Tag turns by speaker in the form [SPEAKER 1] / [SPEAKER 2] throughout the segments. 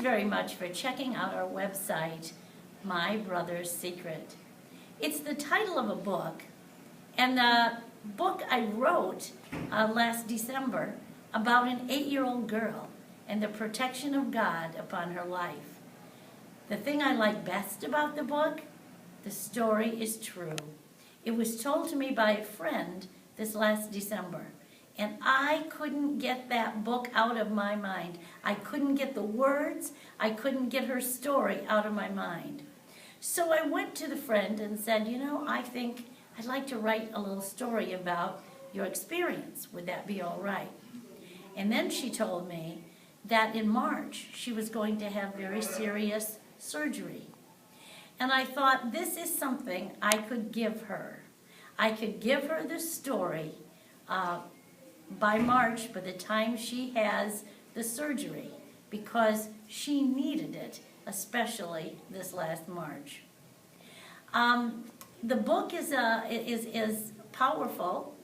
[SPEAKER 1] very much for checking out our website, My Brother's Secret. It's the title of a book, and the book I wrote last December about an 8-year-old girl and the protection of God upon her life. The thing I like best about the book, the story is true. It was told to me by a friend this last December, and I couldn't get that book out of my mind. I couldn't get the words, I couldn't get her story out of my mind. So I went to the friend and said, I think I'd like to write a little story about your experience. Would that be all right? And then she told me that in March she was going to have very serious surgery. And I thought, this is something I could give her. I could give her the story by March, by the time she has the surgery, because she needed it, especially this last March. The book is powerful,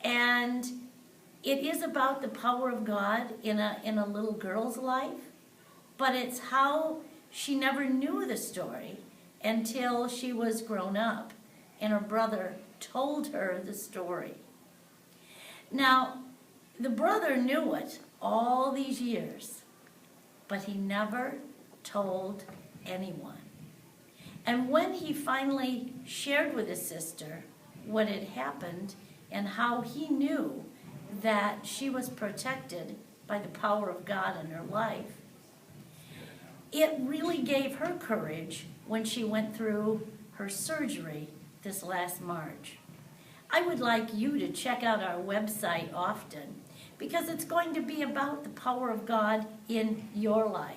[SPEAKER 1] and it is about the power of God in a little girl's life, but it's how she never knew the story until she was grown up and her brother told her the story. Now, the brother knew it all these years, but he never told anyone. And when he finally shared with his sister what had happened and how he knew that she was protected by the power of God in her life, it really gave her courage when she went through her surgery this last March. I would like you to check out our website often, because it's going to be about the power of God in your life.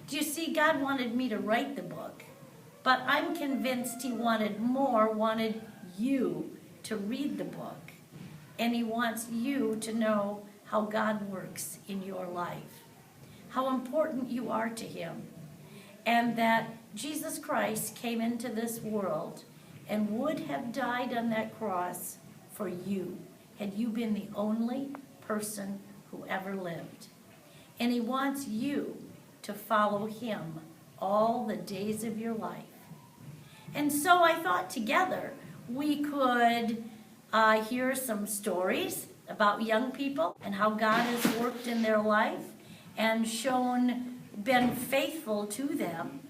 [SPEAKER 1] Do you see, God wanted me to write the book, but I'm convinced he wanted you to read the book, and he wants you to know how God works in your life, how important you are to him, and that Jesus Christ came into this world and would have died on that cross for you had you been the only person who ever lived. And he wants you to follow him all the days of your life. And so I thought together we could hear some stories about young people and how God has worked in their life and been faithful to them,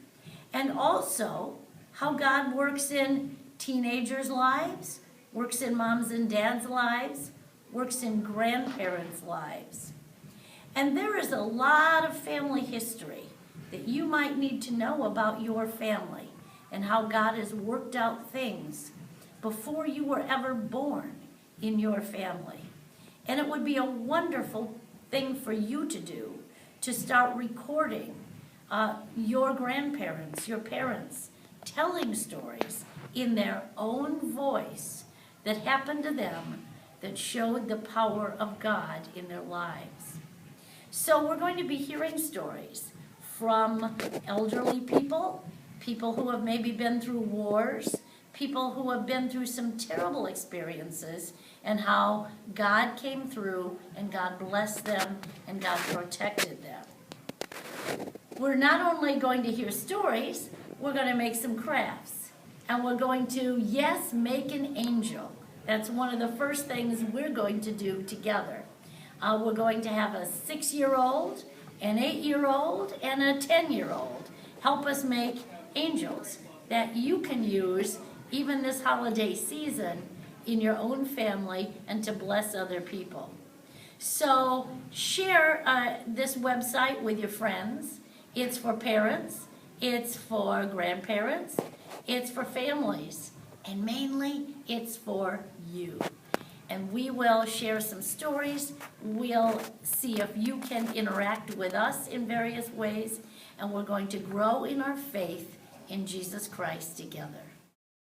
[SPEAKER 1] and also how God works in teenagers' lives, works in moms and dads' lives, works in grandparents' lives. And there is a lot of family history that you might need to know about your family and how God has worked out things before you were ever born in your family. And it would be a wonderful thing for you to do, to start recording your grandparents, your parents, telling stories in their own voice that happened to them that showed the power of God in their lives. So we're going to be hearing stories from elderly people, people who have maybe been through wars, people who have been through some terrible experiences, and how God came through and God blessed them and God protected them. We're not only going to hear stories, we're going to make some crafts. And we're going to, make an angel. That's one of the first things we're going to do together. We're going to have a 6-year-old, an 8-year-old, and a 10-year-old help us make angels that you can use even this holiday season in your own family and to bless other people. So share this website with your friends. It's for parents, it's for grandparents, it's for families, and mainly it's for you. And we will share some stories. We'll see if you can interact with us in various ways, and we're going to grow in our faith in Jesus Christ together.